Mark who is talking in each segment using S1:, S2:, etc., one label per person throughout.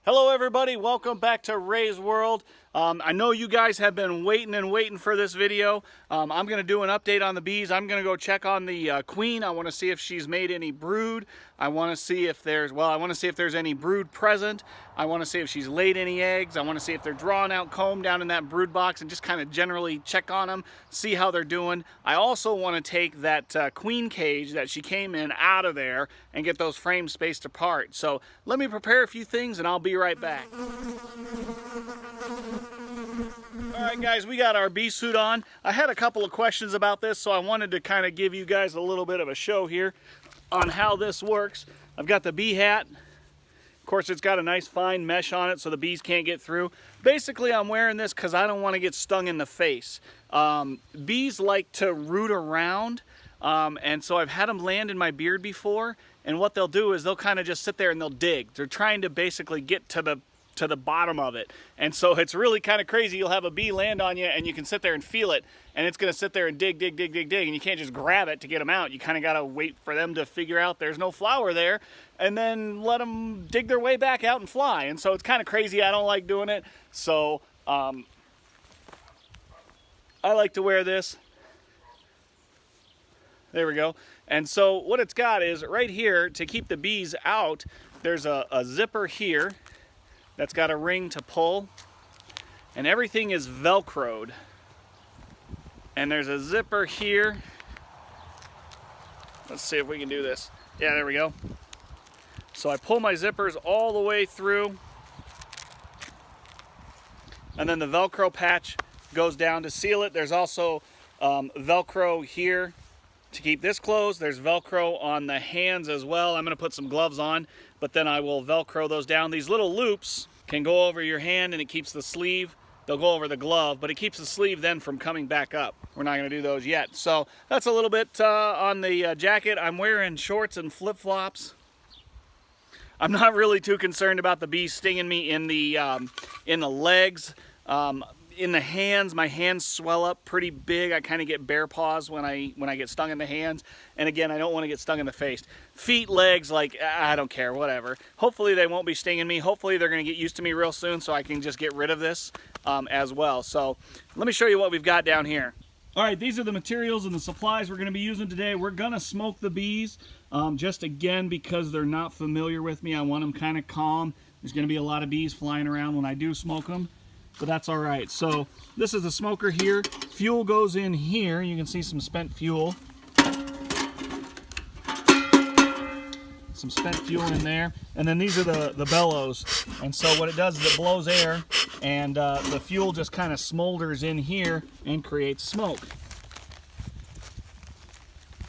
S1: Hello everybody, welcome back to Ray's World. I know you guys have been waiting for this video. I'm going to do an update on the bees. I'm going to go check on the queen. I want to see if she's made any brood. I want to see if there's, any brood present. I want to see if she's laid any eggs. I want to see if they're drawing out comb down in that brood box and just kind of generally check on them, see how they're doing. I also want to take that queen cage that she came in out of there and get those frames spaced apart. So let me prepare a few things and I'll be right back. Alright guys, we got our bee suit on. I had a couple of questions about this, so I wanted to kind of give you guys a little bit of a show here on how this works. I've got the bee hat. Of course, it's got a nice fine mesh on it so the bees can't get through. Basically, I'm wearing this because I don't want to get stung in the face. Bees like to root around, and so I've had them land in my beard before, and what they'll do is they'll kind of just sit there and they'll dig. They're trying to basically get to the bottom of it, and so it's really kind of crazy. You'll have a bee land on you and you can sit there and feel it, and it's going to sit there and dig, and you can't just grab it to get them out. You kind of got to wait for them to figure out there's no flower there and then let them dig their way back out and fly. And so it's kind of crazy. I don't like doing it, so I like to wear this. There we go. And so what it's got is right here to keep the bees out, there's a zipper here that's got a ring to pull, and everything is velcroed. And there's a zipper here. Let's see if we can do this. Yeah, there we go. So I pull my zippers all the way through, and then the Velcro patch goes down to seal it. There's also Velcro here to keep this closed. There's Velcro on the hands as well. I'm going to put some gloves on, but then I will Velcro those down. These little loops can go over your hand and it keeps the sleeve. They'll go over the glove, but it keeps the sleeve then from coming back up. We're not going to do those yet. So that's a little bit on the jacket. I'm wearing shorts and flip-flops. I'm not really too concerned about the bees stinging me in the legs. In the hands, my hands swell up pretty big. I kind of get bear paws when I get stung in the hands. And again, I don't want to get stung in the face. Feet, legs, like, I don't care, whatever. Hopefully they won't be stinging me. Hopefully they're going to get used to me real soon so I can just get rid of this as well. So let me show you what we've got down here. All right, these are the materials and the supplies we're going to be using today. We're going to smoke the bees, just again because they're not familiar with me. I want them kind of calm. There's going to be a lot of bees flying around when I do smoke them. But that's all right. So this is the smoker here. Fuel goes in here. You can see some spent fuel. Some spent fuel in there. And then these are the bellows. And so what it does is it blows air, and the fuel just kind of smolders in here and creates smoke.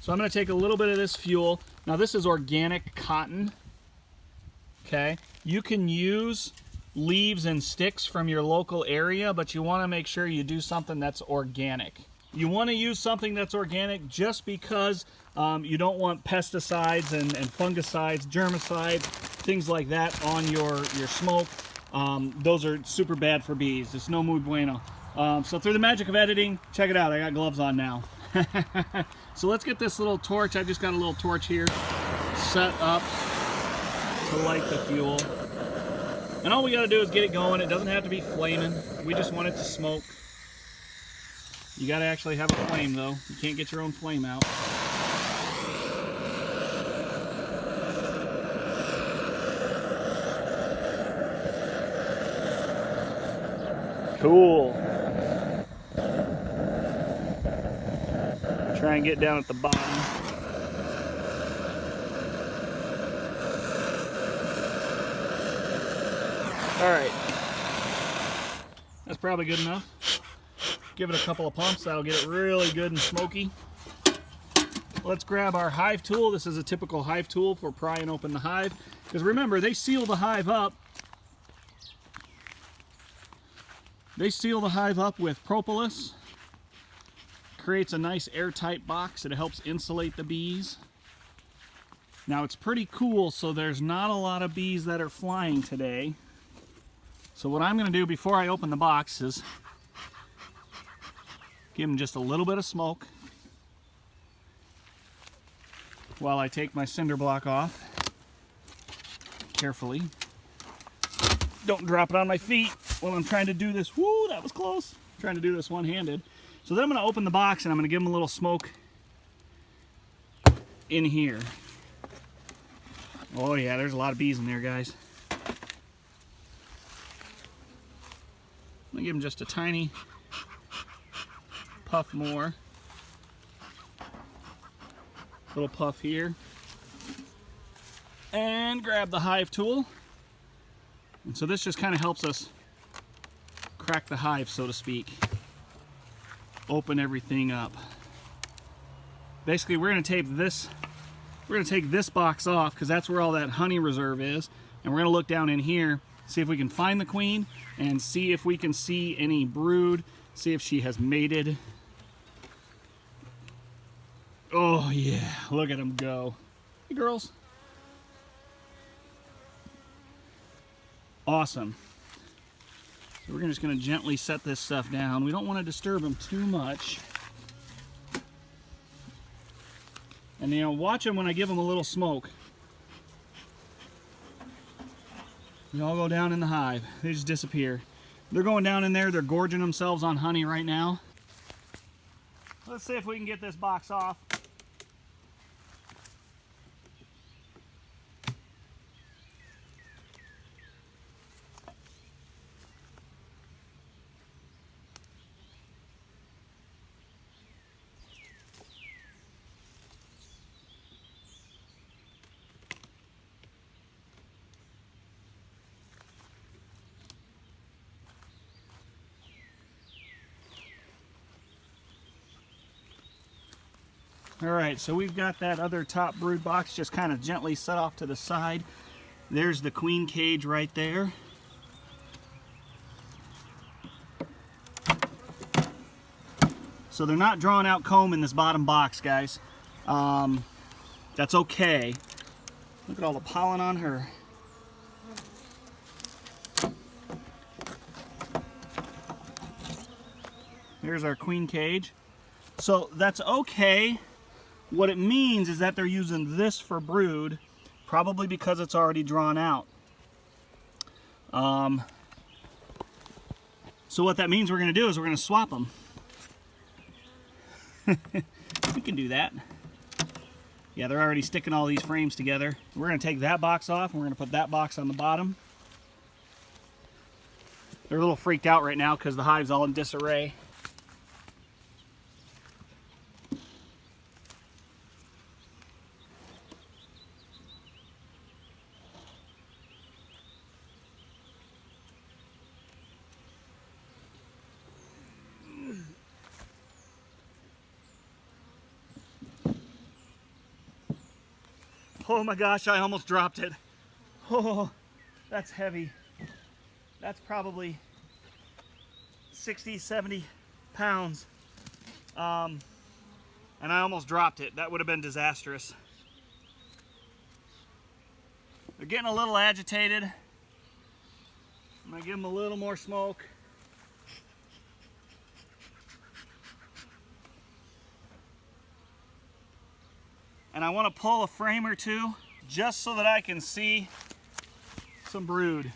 S1: So I'm going to take a little bit of this fuel. Now this is organic cotton. Okay. You can use leaves and sticks from your local area, but you want to make sure you do something that's organic. You want to use something that's organic just because you don't want pesticides and fungicides, germicides, things like that on your smoke. Those are super bad for bees. It's no muy bueno. So through the magic of editing, check it out. I got gloves on now. So let's get this little torch. I just got a little torch here set up to light the fuel. And all we got to do is get it going. It doesn't have to be flaming. We just want it to smoke. You got to actually have a flame, though. You can't get your own flame out. Cool. Try and get down at the bottom. All right, that's probably good enough. Give it a couple of pumps, that'll get it really good and smoky. Let's grab our hive tool. This is a typical hive tool for prying open the hive. Because remember, they seal the hive up. They seal the hive up with propolis. Creates a nice airtight box. It helps insulate the bees. Now it's pretty cool, so there's not a lot of bees that are flying today. So what I'm going to do before I open the box is give them just a little bit of smoke while I take my cinder block off carefully. don't drop it on my feet while I'm trying to do this. Woo, that was close. I'm trying to do this one-handed. So then I'm going to open the box and I'm going to give them a little smoke in here. Oh yeah, there's a lot of bees in there, guys. I'm going to give them just a tiny puff more. Little puff here. And grab the hive tool. And so this just kind of helps us crack the hive, so to speak. Open everything up. Basically, we're going to tape this. We're going to take this box off because that's where all that honey reserve is. And we're going to look down in here, see if we can find the queen, and see if we can see any brood, see if she has mated. Oh yeah, look at them go. Hey girls. Awesome. So we're just going to gently set this stuff down. We don't want to disturb them too much. And you know, watch them when I give them a little smoke. They all go down in the hive. They just disappear. They're going down in there. They're gorging themselves on honey right now. Let's see if we can get this box off. Alright, so we've got that other top brood box just kind of gently set off to the side. There's the queen cage right there. So they're not drawing out comb in this bottom box, guys. That's okay. Look at all the pollen on her. Here's our queen cage. So that's okay. What it means is that they're using this for brood, probably because it's already drawn out. So what that means we're going to do is we're going to swap them. We can do that. Yeah, they're already sticking all these frames together. We're going to take that box off and we're going to put that box on the bottom. They're a little freaked out right now because the hive's all in disarray. Oh my gosh, I almost dropped it. Oh, that's heavy. That's probably 60, 70 pounds. And I almost dropped it. That would have been disastrous. They're getting a little agitated. I'm gonna give them a little more smoke. And I want to pull a frame or two just so that I can see some brood.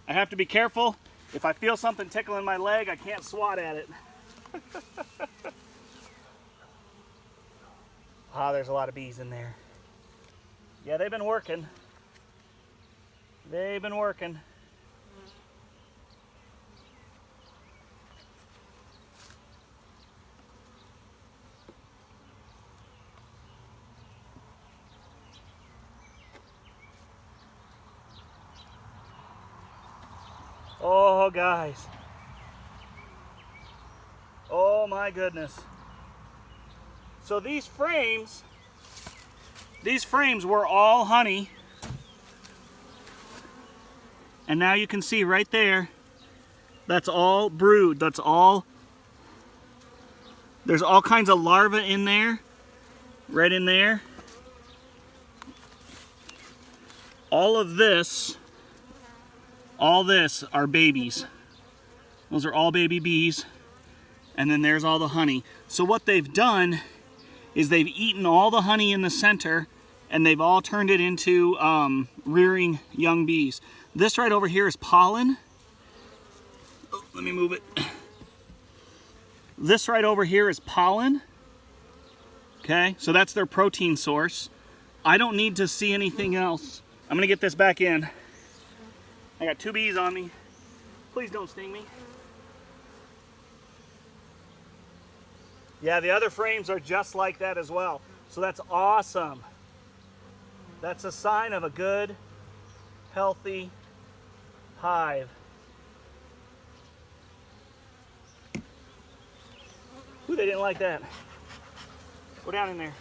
S1: I have to be careful. If I feel something tickling my leg, I can't swat at it. Ah, there's a lot of bees in there. Yeah, they've been working. They've been working. Oh, guys. Oh, my goodness. So these frames were all honey. And now you can see right there, that's all brood. That's all. There's all kinds of larvae in there, right in there. All of this, all this are babies. Those are all baby bees. And then there's all the honey. So what they've done is they've eaten all the honey in the center and they've all turned it into rearing young bees. This right over here is pollen. Oh, let me move it. This right over here is pollen. Okay, so that's their protein source. I don't need to see anything else. I'm gonna get this back in. I got 2 bees on me. Please don't sting me. Yeah, the other frames are just like that as well. So that's awesome. That's a sign of a good, healthy hive. Ooh, they didn't like that. Go down in there.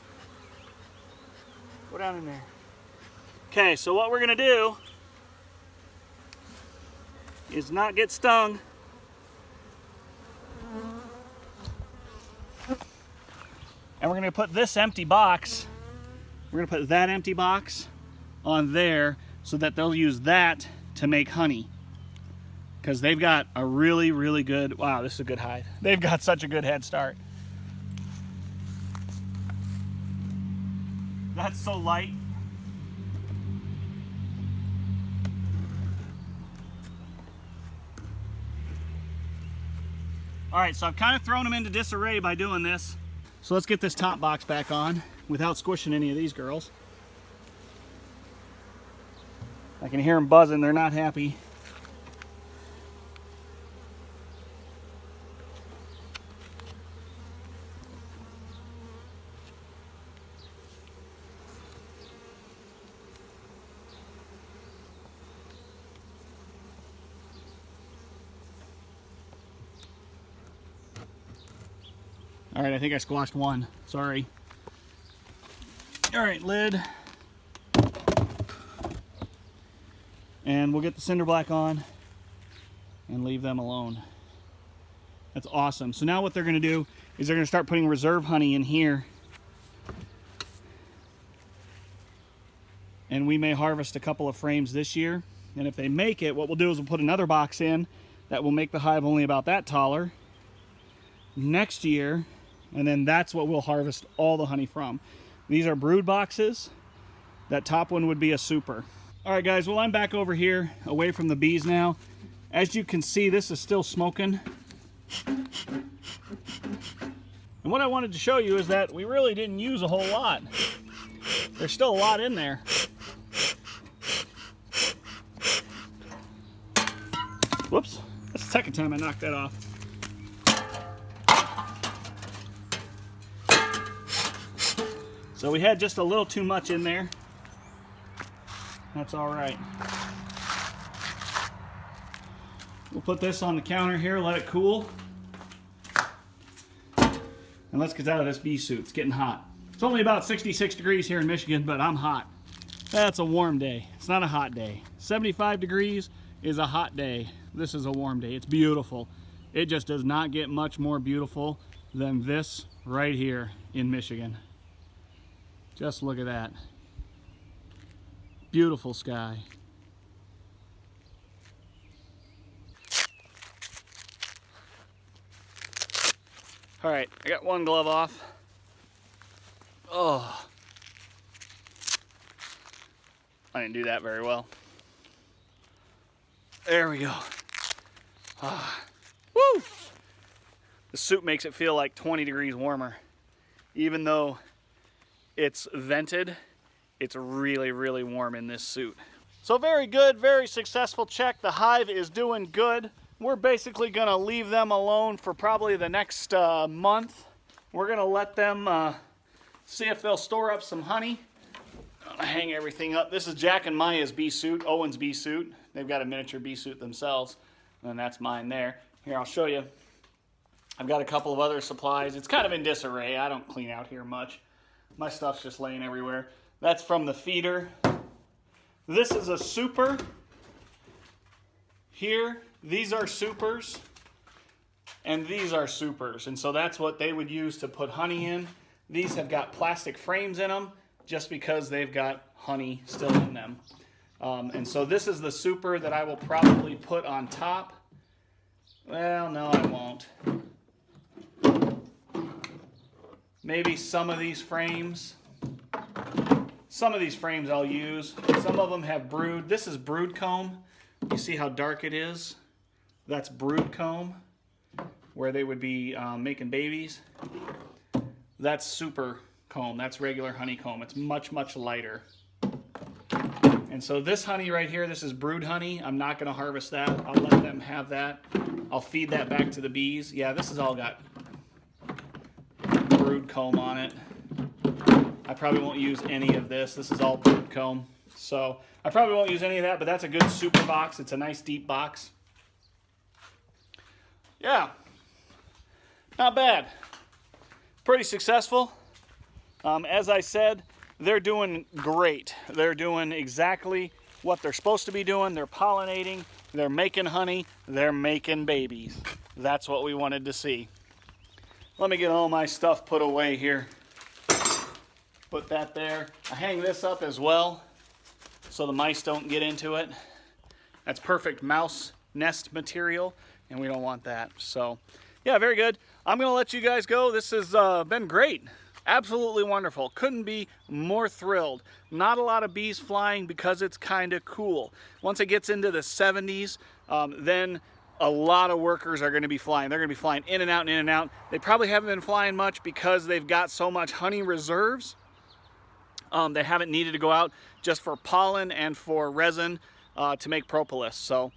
S1: Go down in there. Okay, so what we're gonna do is not get stung. And we're gonna put this empty box, we're gonna put that empty box on there so that they'll use that to make honey. Because they've got a really, really good, wow, this is a good hive. They've got such a good head start. That's so light. All right, so I've kind of thrown them into disarray by doing this. So let's get this top box back on without squishing any of these girls. I can hear them buzzing, they're not happy. All right, I think I squashed one. Sorry. All right, lid. And we'll get the cinder black on and leave them alone. That's awesome. So now what they're gonna do is they're gonna start putting reserve honey in here. And we may harvest a couple of frames this year. And if they make it, what we'll do is we'll put another box in that will make the hive only about that taller next year. And then that's what we'll harvest all the honey from. These are brood boxes. That top one would be a super. All right, guys, well, I'm back over here away from the bees now. As you can see, this is still smoking. And what I wanted to show you is that we really didn't use a whole lot. There's still a lot in there. Whoops, that's the second time I knocked that off. So we had just a little too much in there. That's all right. We'll put this on the counter here, let it cool. And let's get out of this bee suit. It's getting hot. It's only about 66 degrees here in Michigan, but I'm hot. That's a warm day. It's not a hot day. 75 degrees is a hot day. This is a warm day. It's beautiful. It just does not get much more beautiful than this right here in Michigan. Just look at that. Beautiful sky. All right, I got one glove off. Oh, I didn't do that very well. There we go. Ah. Woo! The suit makes it feel like 20 degrees warmer. Even though it's vented, it's really, really warm in this suit. So very good, very successful check. The hive is doing good. We're basically gonna leave them alone for probably the next month. We're gonna let them see if they'll store up some honey. I'm gonna hang everything up. This is Jack and Maya's bee suit, Owen's bee suit. They've got a miniature bee suit themselves, and that's mine there. Here, I'll show you. I've got a couple of other supplies. It's kind of in disarray. I don't clean out here much. My stuff's just laying everywhere. That's from the feeder. This is a super. Here, these are supers, and these are supers. And so that's what they would use to put honey in. These have got plastic frames in them just because they've got honey still in them. And so this is the super that I will probably put on top. Well, no, I won't. Maybe some of these frames. Some of these frames I'll use. Some of them have brood. This is brood comb. You see how dark it is? That's brood comb, where they would be making babies. That's super comb. That's regular honeycomb. It's much, much lighter. And so this honey right here, this is brood honey. I'm not going to harvest that. I'll let them have that. I'll feed that back to the bees. Yeah, this has all got brood comb on it. I probably won't use any of this. This is all brood comb. So I probably won't use any of that, but that's a good super box. It's a nice deep box. Yeah, not bad. Pretty successful. As I said, they're doing great. They're doing exactly what they're supposed to be doing. They're pollinating, they're making honey, they're making babies. That's what we wanted to see. Let me get all my stuff put away here. Put that there. I hang this up as well so the mice don't get into it. That's perfect mouse nest material, and we don't want that. So yeah, very good. I'm gonna let you guys go. This has been great. Absolutely wonderful. Couldn't be more thrilled. Not a lot of bees flying because it's kind of cool. Once it gets into the 70s, then a lot of workers are going to be flying. They're going to be flying in and out and in and out. They probably haven't been flying much because they've got so much honey reserves. They haven't needed to go out just for pollen and for resin to make propolis. So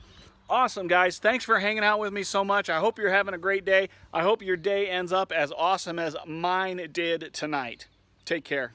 S1: awesome, guys. Thanks for hanging out with me so much. I hope you're having a great day. I hope your day ends up as awesome as mine did tonight. Take care.